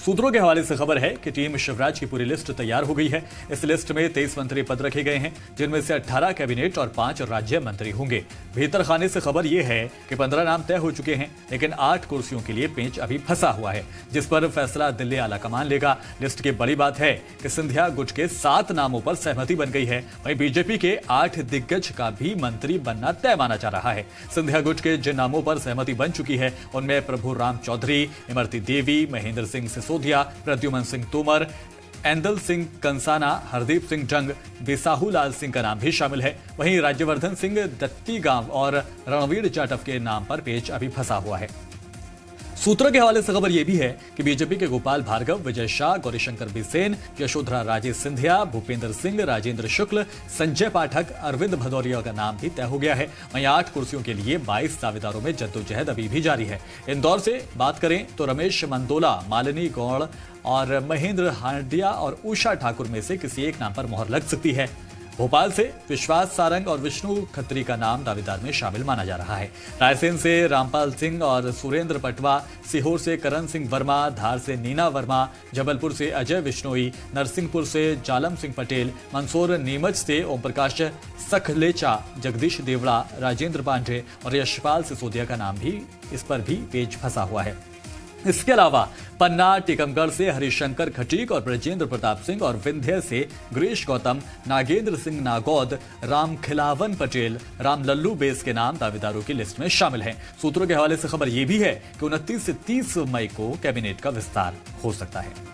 सूत्रों के हवाले से खबर है कि टीम शिवराज की पूरी लिस्ट तैयार हो गई है। इस लिस्ट में 23 मंत्री पद रखे गए हैं, जिनमें से 18 कैबिनेट और 5 राज्य मंत्री होंगे। भीतर खाने से खबर यह है कि 15 नाम तय हो चुके हैं, लेकिन 8 कुर्सियों के लिए पेंच अभी फंसा हुआ है, जिस पर फैसला दिल्ली आलाकमान लेगा। लिस्ट की बड़ी बात है कि सिंधिया गुट के 7 नामों पर सहमति बन गई है। वहीं बीजेपी के 8 दिग्गज का भी मंत्री बनना तय माना जा रहा है। सिंधिया गुट के जिन नामों पर सहमति बन चुकी है, उनमें प्रभु राम चौधरी, इमरती देवी, महेंद्र सिंह सिसोदिया, प्रद्युमन सिंह तोमर, एंदल सिंह कंसाना, हरदीप सिंह जंग, बिसाहू लाल सिंह का नाम भी शामिल है। वहीं राज्यवर्धन सिंह दत्तीगांव और रणवीर जाटव के नाम पर पेच अभी फंसा हुआ है। सूत्रों के हवाले से खबर यह भी है कि बीजेपी के गोपाल भार्गव, विजय शाह, गौरीशंकर बिसेन, यशोधरा राजे सिंधिया, भूपेंद्र सिंह, राजेंद्र शुक्ल, संजय पाठक, अरविंद भदौरिया का नाम भी तय हो गया है। वहीं 8 कुर्सियों के लिए 22 दावेदारों में जद्दोजहद अभी भी जारी है। इंदौर से बात करें तो रमेश मंदोला, मालिनी गौड़ और महेंद्र हांडिया और उषा ठाकुर में से किसी एक नाम पर मोहर लग सकती है। भोपाल से विश्वास सारंग और विष्णु खत्री का नाम दावेदार में शामिल माना जा रहा है। रायसेन से रामपाल सिंह और सुरेंद्र पटवा, सीहोर से करण सिंह वर्मा, धार से नीना वर्मा, जबलपुर से अजय बिश्नोई, नरसिंहपुर से जालम सिंह पटेल, मंदसौर नीमच से ओम प्रकाश सखलेचा, जगदीश देवड़ा, राजेंद्र पांडे और यशपाल सिसोदिया का नाम भी इस पर भी पेच फंसा हुआ है। इसके अलावा पन्ना, टीकमगढ़ से हरिशंकर खटीक और ब्रजेंद्र प्रताप सिंह और विंध्य से गिरीश गौतम, नागेंद्र सिंह नागौद, राम खिलावन पटेल, राम लल्लू बेस के नाम दावेदारों की लिस्ट में शामिल हैं। सूत्रों के हवाले से खबर यह भी है कि 29 से 30 मई को कैबिनेट का विस्तार हो सकता है।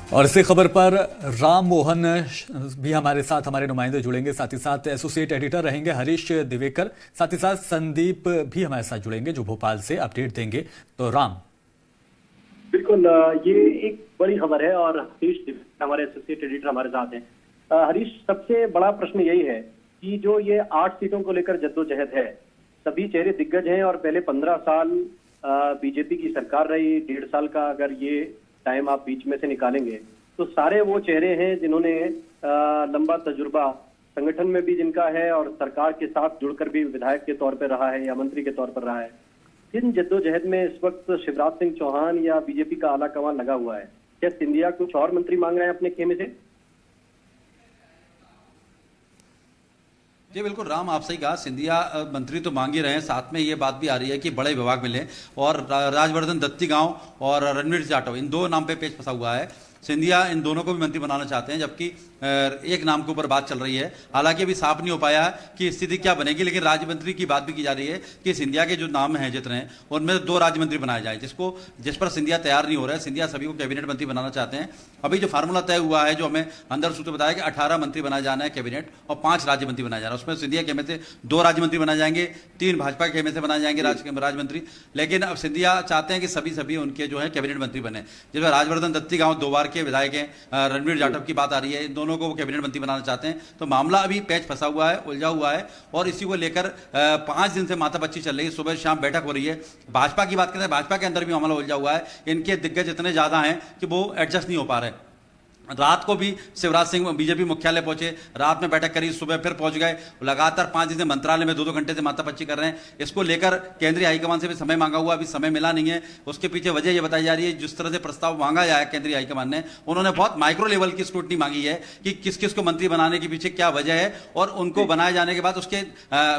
और इसी खबर पर राम मोहन भी हमारे साथ, हमारे नुमाइंदे जुड़ेंगे, साथ ही साथ एसोसिएट एडिटर रहेंगे हरीश दिवेकर, साथ ही साथ संदीप भी हमारे साथ जुड़ेंगे जो भोपाल से अपडेट देंगे। तो राम, बिल्कुल, ये एक बड़ी खबर है और हरीश दिवेकर हमारे एसोसिएट एडिटर हमारे साथ हैं। हरीश, सबसे बड़ा प्रश्न यही है कि जो ये 8 सीटों को लेकर जद्दोजहद है, सभी चेहरे दिग्गज हैं और पहले 15 साल बीजेपी की सरकार रही, 1.5 साल का अगर ये टाइम आप बीच में से निकालेंगे तो सारे वो चेहरे हैं जिन्होंने लंबा तजुर्बा संगठन में भी जिनका है और सरकार के साथ जुड़कर भी विधायक के तौर पर रहा है या मंत्री के तौर पर रहा है। इन जद्दोजहद में इस वक्त शिवराज सिंह चौहान या बीजेपी का आला कमान लगा हुआ है। क्या सिंधिया कुछ और मंत्री मांग रहे हैं अपने खेमे से? जी बिल्कुल राम, आप सही कहा, सिंधिया मंत्री तो मांग ही रहे हैं, साथ में ये बात भी आ रही है कि बड़े विभाग मिले और राजवर्धन दत्तीगांव और रणवीर जाटव, इन 2 नाम पे पेच फंसा हुआ है। सिंधिया इन दोनों को भी मंत्री बनाना चाहते हैं, जबकि एक नाम के ऊपर बात चल रही है। हालांकि अभी साफ नहीं हो पाया कि स्थिति क्या बनेगी, लेकिन राज्य मंत्री की बात भी की जा रही है कि सिंधिया के जो नाम हैं जितने, उनमें 2 राज्य मंत्री बनाए जाए, जिस पर सिंधिया तैयार नहीं हो रहा है। सिंधिया सभी को कैबिनेट मंत्री बनाना चाहते हैं। अभी जो फार्मूला तय हुआ है, जो हमें अंदर सूत्र बताया कि 18 मंत्री बनाए जाना है कैबिनेट और 5 राज्य मंत्री बनाए जाना है। उसमें सिंधिया खेमे से 2 राज्य मंत्री बनाए जाएंगे, 3 भाजपा खेमे से बनाए जाएंगे राज्य मंत्री। लेकिन अब सिंधिया चाहते हैं कि सभी उनके जो है कैबिनेट मंत्री बने, जिसमें राजवर्धन दत्तीगांव 2 बार के विधायक हैं, रणवीर जाटव की बात आ रही है, इन दोनों को वो कैबिनेट मंत्री बनाना चाहते हैं। तो मामला अभी पेच फंसा हुआ है, उलझा हुआ है और इसी को लेकर 5 दिन से माथापच्ची चल रही है। सुबह शाम बैठक हो रही है। भाजपा की बात करें, भाजपा के अंदर भी मामला उलझा हुआ है। इनके दिग्गज इतने ज्यादा हैं कि वो एडजस्ट नहीं हो पा रहे। रात को भी शिवराज सिंह बीजेपी मुख्यालय पहुंचे, रात में बैठक करी, सुबह फिर पहुंच गए। लगातार 5 दिन से मंत्रालय में 2-2 घंटे से माथापच्ची कर रहे हैं। इसको लेकर केंद्रीय हाईकमान से भी समय मांगा हुआ, अभी समय मिला नहीं है। उसके पीछे वजह यह बताई जा रही है, जिस तरह से प्रस्ताव मांगा जाए केंद्रीय हाईकमान ने, उन्होंने बहुत माइक्रो लेवल की स्क्रूटनी मांगी है कि किस किस को मंत्री बनाने के पीछे क्या वजह है और उनको बनाए जाने के बाद उसके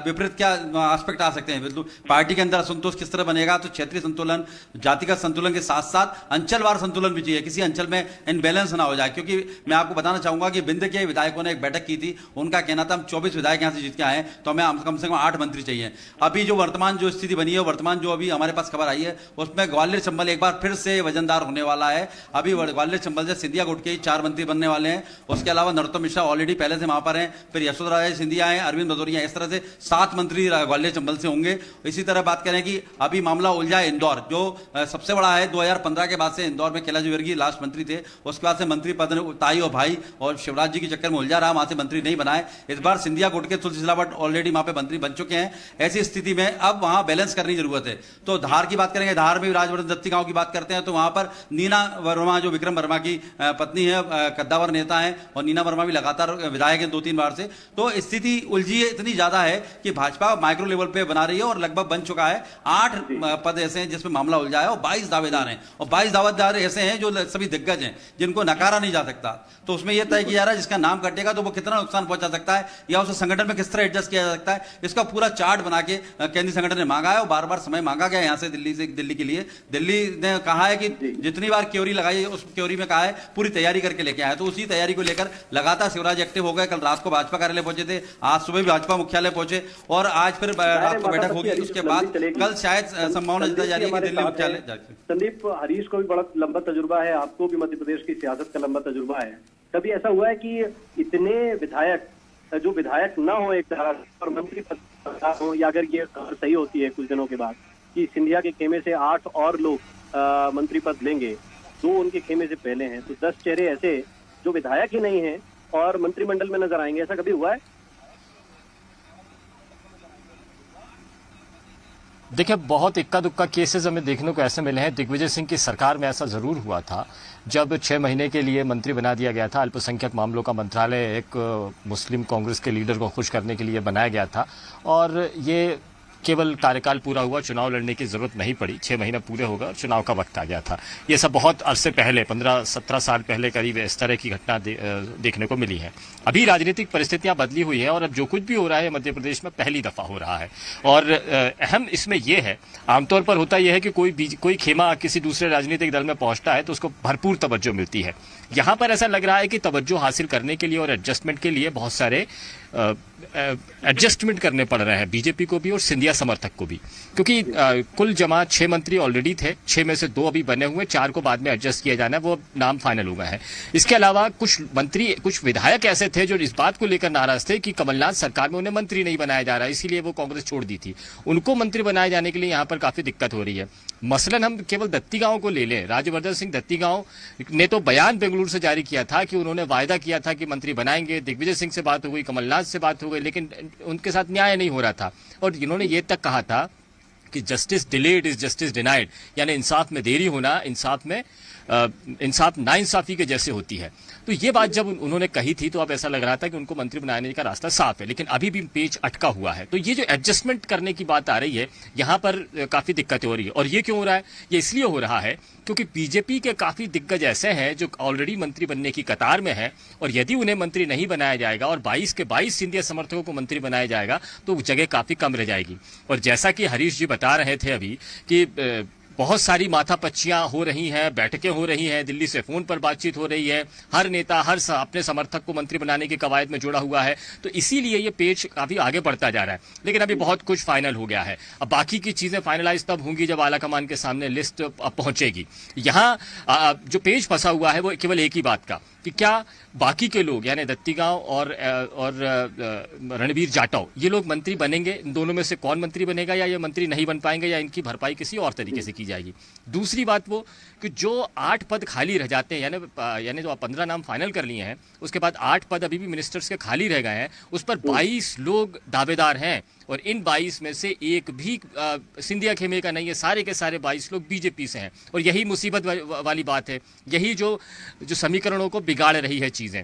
विपरीत क्या एस्पेक्ट आ सकते हैं। पार्टी के अंदर असंतोष किस तरह बनेगा, तो क्षेत्रीय संतुलन, जातिगत संतुलन के साथ साथ अंचलवार संतुलन भी चाहिए, किसी अंचल में इनबैलेंस ना हो जाए। क्योंकि मैं आपको बताना चाहूंगा कि बिंद के विधायकों ने एक बैठक की थी, उनका कहना था हम 24 विधायक यहां से जीत के आए हैं तो हमें कम से कम 8 मंत्री चाहिए। अभी जो वर्तमान जो स्थिति बनी है, वर्तमान जो अभी हमारे पास खबर आई है, उसमें ग्वालियर चंबल एक बार फिर से वजनदार होने वाला है। अभी ग्वालियर चंबल से सिंधिया गुट के 4 मंत्री बनने वाले हैं। उसके अलावा नरोत्तम मिश्रा ऑलरेडी पहले से वहां पर हैं, फिर यशोधरा राजे सिंधिया हैं, अरविंद भदौरिया, इस तरह से 7 मंत्री ग्वालियर चंबल से होंगे। इसी तरह बात करें कि अभी मामला उलझा है इंदौर, जो सबसे बड़ा है। 2015 के बाद से इंदौर में कैलाश विजयवर्गीय लास्ट मंत्री थे, उसके बाद से मंत्री पद राजवर्धन ताई और भाई और शिवराज जी के चक्कर में उलझा रहा, वहां से मंत्री नहीं बनाए। इस बार सिंधिया कोट के तुलसी सिलावट ऑलरेडी वहां पे मंत्री बन चुके हैं। ऐसी स्थिति में अब वहां बैलेंस करने की जरूरत है। तो धार की बात करेंगे, धार में राजवर्धन दत्ती गांव की बात करते हैं तो वहां पर नीना वर्मा जो विक्रम वर्मा की पत्नी है, कद्दावर नेता है, और नीना वर्मा भी लगातार विधायक है 2-3 बार से। तो स्थिति उलझी इतनी ज्यादा है कि भाजपा माइक्रो लेवल पे बना रही है और लगभग बन चुका है। 8 पद ऐसे हैं जिसमें मामला उलझा है और 22 दावेदार हैं, और 22 दावेदार ऐसे हैं जो सभी दिग्गज हैं जिनको नकारा नहीं जा सकता। तो उसमें यह तय किया जा रहा है जिसका नाम कटेगा तो वो कितना नुकसान पहुंचा सकता है या उसे संगठन में किस तरह एडजस्ट किया जा सकता है, इसका पूरा चार्ट बना के केंद्रीय संगठन ने मांगा है और बार बार समय मांगा गया यहां से दिल्ली के लिए। दिल्ली ने कहा है कि जितनी बार क्योरी लगाई उस क्योरी में कहा है पूरी तैयारी करके लेके आए। तो उसी तैयारी को लेकर लगातार शिवराज एक्टिव हो गए। कल रात को भाजपा कार्यालय पहुंचे थे, आज सुबह भी भाजपा मुख्यालय पहुंचे और आज फिर रात को बैठक होगी। उसके बाद कल शायद संभावना जताई जा रही है कि दिल्ली मुख्यालय जाएगी। संदीप, हरीश को भी बड़ा लंबा तजुर्बा है, आपको भी मध्य प्रदेश की सियासत का लंबा तजुर्बा है। कभी ऐसा हुआ है कि इतने विधायक जो विधायक ना हो एक तरह और मंत्री पद हो, या अगर ये खबर सही होती है कुछ दिनों के बाद कि सिंधिया के खेमे से 8 और लोग मंत्री पद लेंगे, 2 उनके खेमे से पहले हैं, तो 10 चेहरे ऐसे जो विधायक ही नहीं है और मंत्रिमंडल में नजर आएंगे, ऐसा कभी हुआ है? देखिए, बहुत इक्का दुक्का केसेस हमें देखने को ऐसे मिले हैं। दिग्विजय सिंह की सरकार में ऐसा जरूर हुआ था जब 6 महीने के लिए मंत्री बना दिया गया था। अल्पसंख्यक मामलों का मंत्रालय एक मुस्लिम कांग्रेस के लीडर को खुश करने के लिए बनाया गया था और ये केवल कार्यकाल पूरा हुआ, चुनाव लड़ने की जरूरत नहीं पड़ी, 6 महीने पूरे हो गए और चुनाव का वक्त आ गया था। ये सब बहुत अरसे पहले 15-17 साल पहले करीब इस तरह की घटना देखने को मिली है। अभी राजनीतिक परिस्थितियां बदली हुई है और अब जो कुछ भी हो रहा है मध्य प्रदेश में पहली दफा हो रहा है। और अहम इसमें यह है, आमतौर पर होता यह है कि कोई खेमा किसी दूसरे राजनीतिक दल में पहुंचता है तो उसको भरपूर तवज्जो मिलती है। यहां पर ऐसा लग रहा है कि तवज्जो हासिल करने के लिए और एडजस्टमेंट के लिए बहुत सारे एडजस्टमेंट करने पड़ रहे हैं बीजेपी को भी और सिंधिया समर्थक को भी, क्योंकि कुल जमा 6 मंत्री ऑलरेडी थे, 6 में से 2 अभी बने हुए, 4 को बाद में एडजस्ट किया जाना है, वो नाम फाइनल हो गए हैं। इसके अलावा कुछ विधायक ऐसे थे जो इस बात को लेकर नाराज थे कि कमलनाथ सरकार में उन्हें मंत्री नहीं बनाया जा रहा, इसीलिए वो कांग्रेस छोड़ दी थी। उनको मंत्री बनाए जाने के लिए यहाँ पर काफी दिक्कत हो रही है। मसलन हम केवल दत्ती गांव को ले लें, राज्यवर्धन सिंह दत्ती गांव ने तो बयान बेंगलुरु से जारी किया था कि उन्होंने वायदा किया था कि मंत्री बनाएंगे। दिग्विजय सिंह से बात हो गई, कमलनाथ से बात हो गई, लेकिन उनके साथ न्याय नहीं हो रहा था और इन्होंने ये तक कहा था कि justice delayed is justice denied, यानी इंसाफ में देरी होना इंसाफ नाइंसाफी के जैसे होती है। तो ये बात जब उन्होंने कही थी तो अब ऐसा लग रहा था कि उनको मंत्री बनाने का रास्ता साफ है, लेकिन अभी भी पेच अटका हुआ है। तो ये जो एडजस्टमेंट करने की बात आ रही है, यहां पर काफी दिक्कतें हो रही है। और ये क्यों हो रहा है? ये इसलिए हो रहा है क्योंकि बीजेपी के काफी दिग्गज ऐसे हैं जो ऑलरेडी मंत्री बनने की कतार में है और यदि उन्हें मंत्री नहीं बनाया जाएगा और 22 के 22 सिंधिया समर्थकों को मंत्री बनाया जाएगा तो जगह काफी कम रह जाएगी। और जैसा कि हरीश जी बता रहे थे अभी कि बहुत सारी माथापच्चियां हो रही हैं, बैठकें हो रही हैं, दिल्ली से फोन पर बातचीत हो रही है, हर नेता अपने समर्थक को मंत्री बनाने की कवायद में जुड़ा हुआ है, तो इसीलिए ये पेच काफी आगे बढ़ता जा रहा है। लेकिन अभी बहुत कुछ फाइनल हो गया है। अब बाकी की चीजें फाइनलाइज तब होंगी जब आलाकमान के सामने लिस्ट पहुंचेगी। यहाँ जो पेच फंसा हुआ है वो केवल एक ही बात का कि क्या बाकी के लोग यानी दत्ती गांव और रणवीर जाटव ये लोग मंत्री बनेंगे? इन दोनों में से कौन मंत्री बनेगा, या ये मंत्री नहीं बन पाएंगे, या इनकी भरपाई किसी और तरीके से की जाएगी? दूसरी बात वो कि जो 8 पद खाली रह जाते हैं, यानी जो 15 नाम फाइनल कर लिए हैं, उसके बाद 8 पद अभी भी मिनिस्टर्स के खाली रह गए हैं, उस पर 22 लोग दावेदार हैं और इन 22 में से एक भी सिंधिया खेमे का नहीं है। सारे के सारे 22 लोग बीजेपी से हैं और यही मुसीबत वाली बात है, यही जो समीकरणों को बिगाड़ रही है चीजें।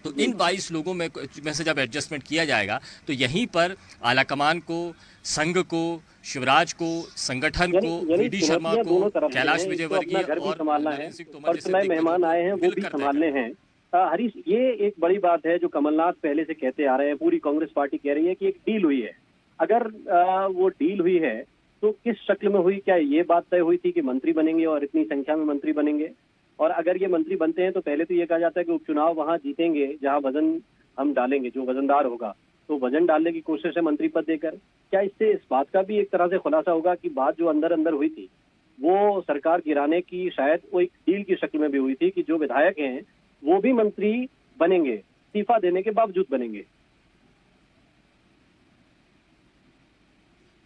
तो इन 22 लोगों में से जब एडजस्टमेंट किया जाएगा तो यहीं पर आलाकमान को, संघ को, शिवराज को, संगठन को, वीडी शर्मा को, कैलाश विजयवर्गीय और मेहमान आए हैं वो भी संभालने हैं। हरीश, ये एक बड़ी बात है जो कमलनाथ पहले से कहते आ रहे हैं, पूरी कांग्रेस पार्टी कह रही है कि एक डील हुई है। अगर वो डील हुई है तो किस शक्ल में हुई? क्या ये बात तय हुई थी कि मंत्री बनेंगे और इतनी संख्या में मंत्री बनेंगे? और अगर ये मंत्री बनते हैं तो पहले तो ये कहा जाता है कि उपचुनाव वहां जीतेंगे जहां वजन हम डालेंगे, जो वजनदार होगा, तो वजन डालने की कोशिश है मंत्री पद देकर। क्या इससे इस बात का भी एक तरह से खुलासा होगा कि बात जो अंदर अंदर हुई थी वो सरकार गिराने की शायद वो एक डील की शक्ल में भी हुई थी कि जो विधायक हैं वो भी मंत्री बनेंगे, इस्तीफा देने के बावजूद बनेंगे?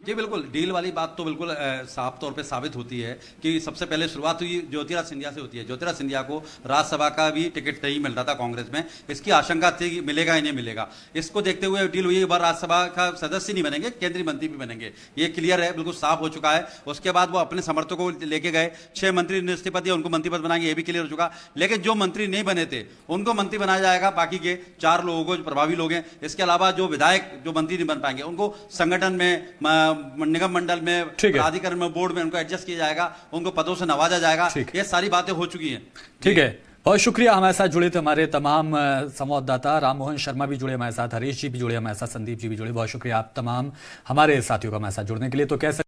जी बिल्कुल, डील वाली बात तो बिल्कुल साफ तौर पे साबित होती है कि सबसे पहले शुरुआत हुई ज्योतिराज सिंधिया से होती है। ज्योतिराज सिंधिया को राज्यसभा का भी टिकट नहीं मिल रहा था कांग्रेस में, इसकी आशंका थी कि मिलेगा ही नहीं मिलेगा। इसको देखते हुए डील हुई, एक बार राज्यसभा का सदस्य नहीं बनेंगे, केंद्रीय मंत्री भी बनेंगे, ये क्लियर है, बिल्कुल साफ हो चुका है। उसके बाद वो अपने समर्थकों को लेके गए, 6 मंत्री नियुक्ति पद दिए, उनको मंत्री पद बनाएंगे, ये भी क्लियर हो चुका। लेकिन जो मंत्री नहीं बने थे उनको मंत्री बनाया जाएगा, बाकी के 4 लोगों को जो प्रभावी लोग हैं। इसके अलावा जो विधायक जो मंत्री नहीं बन पाएंगे उनको संगठन में, निगम मंडल में, प्राधिकरण में, बोर्ड में उनको एडजस्ट किया जाएगा, उनको पदों से नवाजा जाएगा। ये सारी बातें हो चुकी हैं। ठीक है, बहुत शुक्रिया। हमारे साथ जुड़े थे हमारे तमाम संवाददाता, राम मोहन शर्मा भी जुड़े हमारे साथ, हरीश जी भी जुड़े हमारे साथ, संदीप जी भी जुड़े। बहुत शुक्रिया आप तमाम हमारे साथियों का हमारे साथ जुड़ने के लिए। तो कैसे